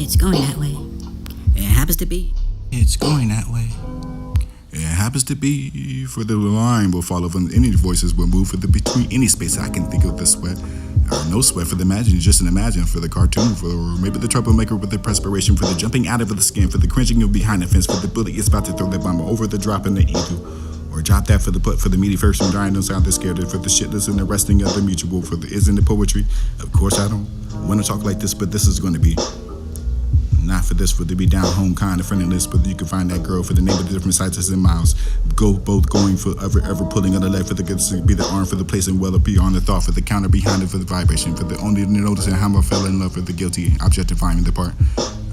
It's going that way. It happens to be. It's going that way. It happens to be, for the line will follow from any voices will move for the between any space I can think of the sweat. Or no sweat for the imagine, just an imagine for the cartoon, for maybe the troublemaker with the perspiration, for the jumping out of the skin, for the cringing of behind the fence, for the bully is about to throw that bomb over the drop in the eagle. Or drop that for the put for the meaty first and dying, don't sound they're scared, for the shitless and the resting of the mutual, for the isn't the poetry. Of course I don't want to talk like this, but this is going to be. Not for this, for to be down home kind of friendliness, but you can find that girl for the name of the different sites and miles. Go both going for ever pulling on the leg for the good to be the arm for the place and well beyond the thought for the counter behind it for the vibration for the only noticing how I fell in love for the guilty objectifying the part.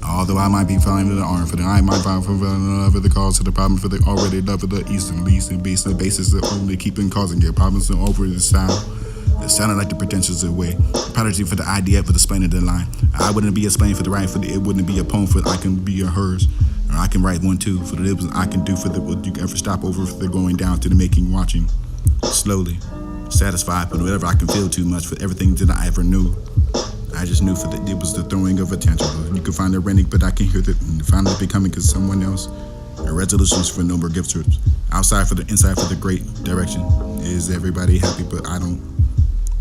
Although I might be falling in the arm for the I might fall in love for the cause of the problem for the already love of the east and least and base the basis of only keeping causing your problems and over the sound. It sounded like the pretentious way. Apology for the idea for the explaining the line. I wouldn't be explaining for the right for the it wouldn't be a poem for I can be a hers. Or I can write one too for the lips I can do for the would you ever stop over for the going down to the making watching. Slowly. Satisfied but whatever I can feel too much for everything that I ever knew. I just knew for that it was the throwing of a tantrum. You can find the renting but I can hear that and finally becoming cause someone else. The resolutions for no more gift trips. Outside for the inside for the great direction. Is everybody happy but I don't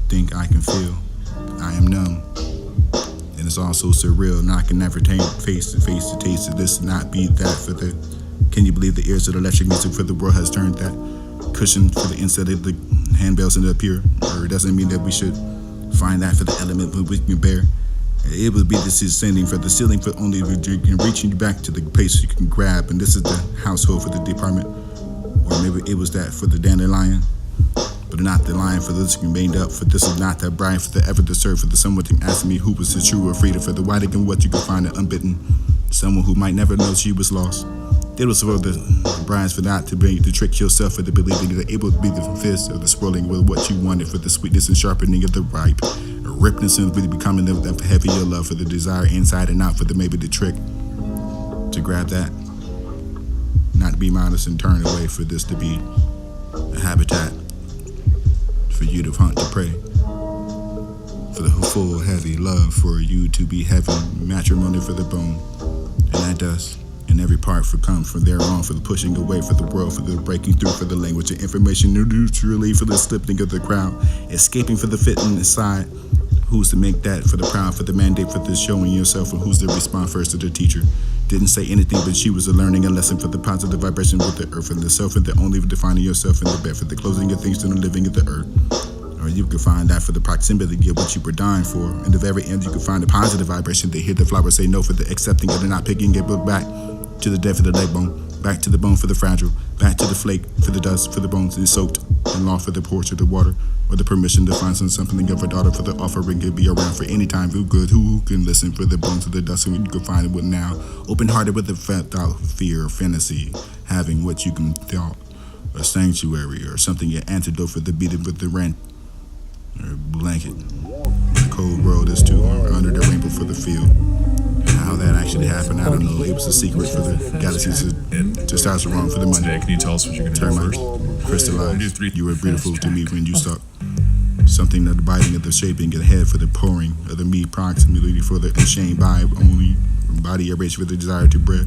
think I can feel. I am numb. And it's all so surreal. Now I can never face to face the taste of this not be that for the can you believe the ears of the electric music for the world has turned that cushion for the inside of the handbells and the appear. Or it doesn't mean that we should find that for the element we can bear. It would be this ascending for the ceiling for only reaching you back to the place you can grab. And this is the household for the department. Or maybe it was that for the dandelion. But not the line for this remained up, for this is not that bride for the ever to serve for the someone asking me who was the true or freedom for the white again what you could find it unbidden. Someone who might never know she was lost. It was for the brides for not to bring to trick yourself for the believing that it would be the fist or the swirling with what you wanted for the sweetness and sharpening of the ripe. A ripness and really becoming the heavier love for the desire inside and out for the maybe the trick. To grab that. Not to be modest and turn away for this to be a habitat. For you to hunt to pray, for the full heavy love for you to be heaven, matrimony for the bone, and that does, and every part for come from there on for the pushing away for the world, for the breaking through for the language and information neutrally for the slipping of the crowd, escaping for the fitting inside. Who's to make that for the proud, for the mandate for the showing yourself, and who's to respond first to the teacher? Didn't say anything, but she was learning a lesson for the positive vibration with the earth and the self and the only defining yourself in the bed for the closing of things to the living of the earth. Or you can find that for the proximity of what you were dying for. In the very end, you can find the positive vibration. They hear the flower say no for the accepting of the not picking it, but back to the death of the leg bone. Back to the bone for the fragile, back to the flake for the dust, for the bones and soaked, and law for the porch of the water, or the permission to find something of a daughter for the offering could be around for any time. Who good, who can listen for the bones of the dust, and you can find it with now. Open-hearted with the without fear or fantasy, having what you can thought, a sanctuary or something, your antidote for the beating with the rent, or blanket. The cold world is too under the rainbow for the field. How that actually happened, I don't know. It was a secret for the galaxies testosterone for the money. Today, can you tell us what you're going to do first? Crystallized. You were beautiful to me when you stuck. Something of the biting of the shaping of the head for the pouring of the meat proximity for the unchained by only body erased for the desire to breath.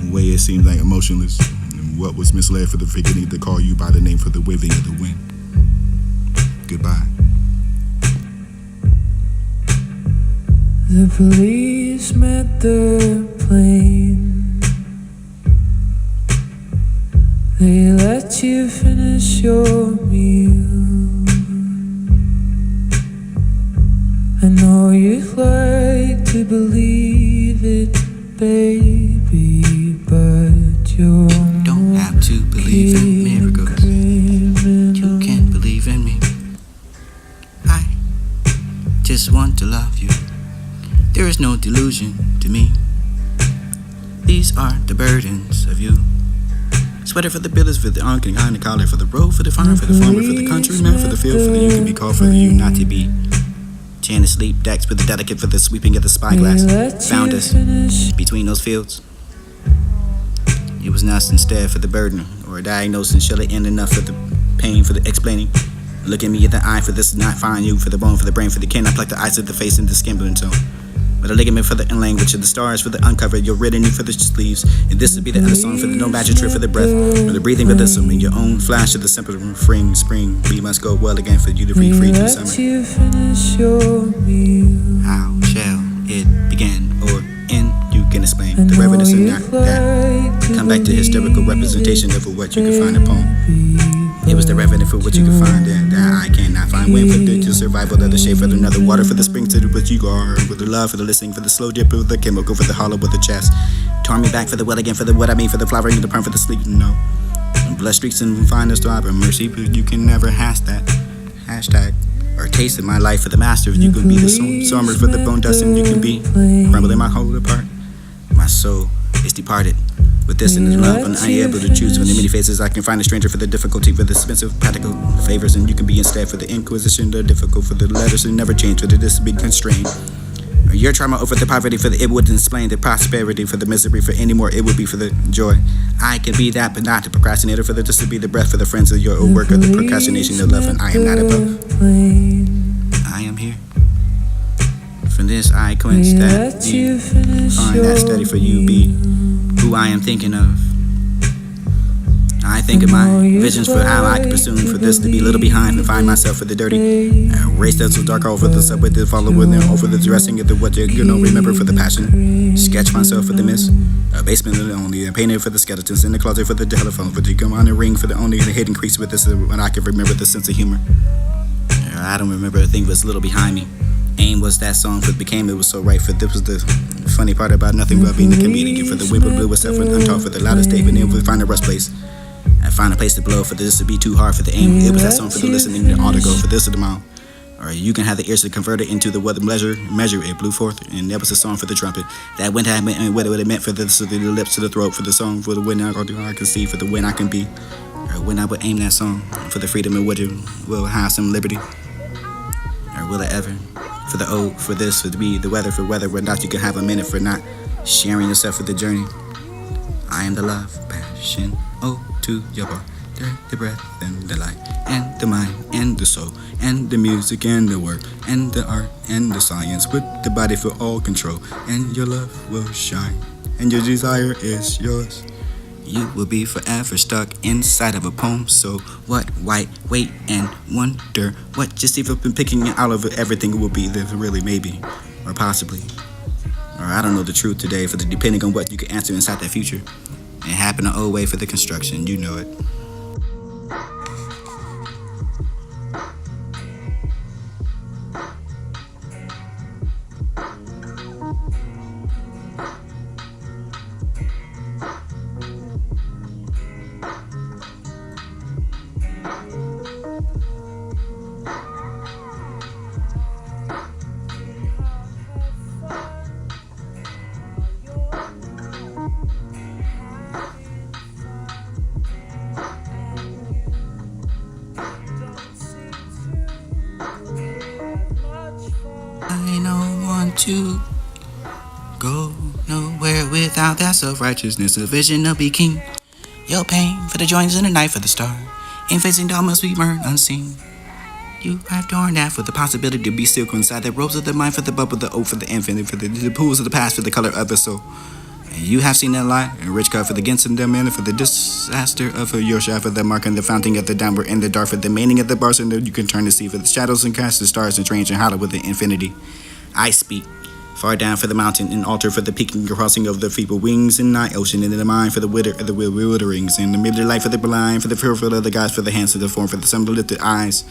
The way it seemed like emotionless. And what was misled for the forgetting to call you by the name for the waving of the wind. Goodbye. The police met the plane. They let you finish your meal. I know you'd like to believe it, baby, but you don't have to believe in miracles. You can't believe in me. I just want to love you. There is no delusion to me. These are the burdens of you. Sweater for the builders, for the arc and kind of collar, for the road, for the farm, for the farmer, for the countryman, for the field, for the you can be called, for the you not to be. Chain to sleep, decks for the delicate, for the sweeping of the spyglass. Found us between those fields. It was us instead for the burden, or a diagnosis, shall it end enough for the pain, for the explaining. Look at me at the eye, for this is not fine you, for the bone, for the brain, for the kin. I pluck the eyes of the face and the skin bone tone. With a ligament for the language of the stars, for the uncovered, your written for the sleeves. And this would be the other song for the no magic trick for the breath, for the breathing for the in your own flash of the simple refrain. Spring, we must go well again for you to be free to summer. You finish your meal. How shall it begin or end? You can explain the reverence in that. Come back to historical representation of what you can find in a poem. It was the reverend for what you can find that I cannot find. When for the survival of the shade for another water for the spring to what you are. With the love for the listening, for the slow dip of the chemical, for the hollow of the chest. Torn me back for the well again, for the what I mean, for the flowering of the perm, for the sleep, no. Blood streaks and finest throb and mercy, but you can never hash that. Hashtag or taste of my life for the master. You can be the summer for the bone dust, and you can be crumbling my whole apart. My soul is departed. With this and the love, and I am able to choose from the many faces. I can find a stranger for the difficulty, for the expensive practical favors, and you can be instead for the inquisition, the difficult for the letters and never change, for the this be constrained. Or your trauma over the poverty, for the it wouldn't explain the prosperity, for the misery, for any more it would be for the joy. I can be that, but not the procrastinator, for the just to be the breath for the friends of your own work of the procrastination, the love, and I am not above. I am here. From this I quench that deep, find that steady for you be who I am thinking of. I think of my visions for how I could pursue for this to be a little behind and find myself for the dirty. Race that's so dark over the subway to follow with them over the dressing of the what you don't remember for the passion. Sketch myself for the miss. A basement of the only, a painted for the skeletons in the closet for the telephone, for the come on the ring for the only the hidden crease with this when I can remember the sense of humor. I don't remember a thing was a little behind me. Aim was that song for became it was so right for this was the funny part about nothing but being a comedian for the wind blew itself and untaught for the loudest statement and we find a rest place. I find a place to blow for this to be too hard for the aim. It was that song for the listening the ought to go for this to the mouth. Or you can have the ears to convert it into the what the measure it blew forth, and that was a song for the trumpet. That went happened and what it meant for the lips to the throat, for the song for the wind I can see, for the wind I can be. Or when I would aim that song for the freedom and what you will have some liberty. Or will it ever? For the O, for this, for the B, the weather, for whether or not you can have a minute for not sharing yourself with the journey. I am the love, passion, oh, to your body, the breath and the light, and the mind and the soul, and the music and the work, and the art and the science, with the body for all control, and your love will shine, and your desire is yours. You will be forever stuck inside of a poem. So what? Why wait and wonder what? Just even been picking out of everything will be there really maybe, or possibly, or I don't know the truth today. For the depending on what you can answer inside that future. It happened the old way for the construction. You know it. I don't want to go nowhere without that self-righteousness, a vision of be king. Your pain for the joints in the night for the star, infants and doll must be burned unseen. You have torn that for the possibility to be silk inside the ropes of the mind for the bubble, the O for the infinite, for the pools of the past, for the color of the soul. And you have seen that light, and rich cut for the against and them and for the disaster of your shaft, for the mark and the fountain of the downward and the dark, for the meaning of the bars, and you can turn to see for the shadows and cast the stars and strange and hollow with the infinity. I speak. Far down for the mountain, and altar for the peaking crossing of the feeble wings, and night ocean, and in the mind for the wither of the witherings, and the middle light for the blind, for the fearful of the gods, for the hands of the form, for the sun to lifted eyes,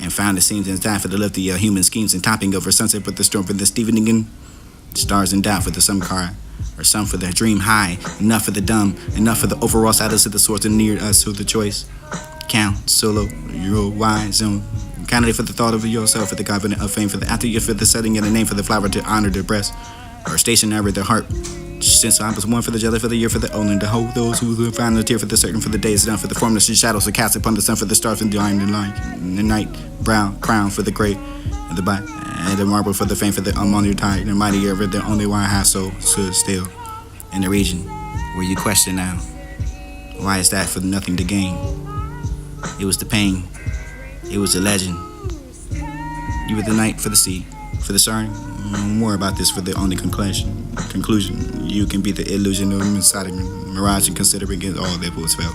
and found the scenes and die for the lifted human schemes, and topping over sunset with the storm for the Steveningen, stars and doubt for the some car, or some for the dream high, enough for the dumb, enough for the overall silence of the source and near us, so the choice. Count, solo, your wise zone. Candidate for the thought of yourself, for the covenant of fame, for the after you for the setting and the name for the flower to honor the breast, or stationary the heart. Since I was one for the jelly, for the year, for the owner, to hold those who will find the tear for the certain, for the days done, for the formless shadows to cast upon the sun, for the stars and the iron and light, and the night, brown crown for the great, and the black, and the marble for the fame, for the unmonitored tide, and the mighty ever, the only one I have so stood still in the region where you question now. Why is that for nothing to gain? It was the pain. It was the legend. You were the night for the sea. For the starting, more about this for the only conclusion. You can be the illusion of inside a mirage and consider against all that was felt.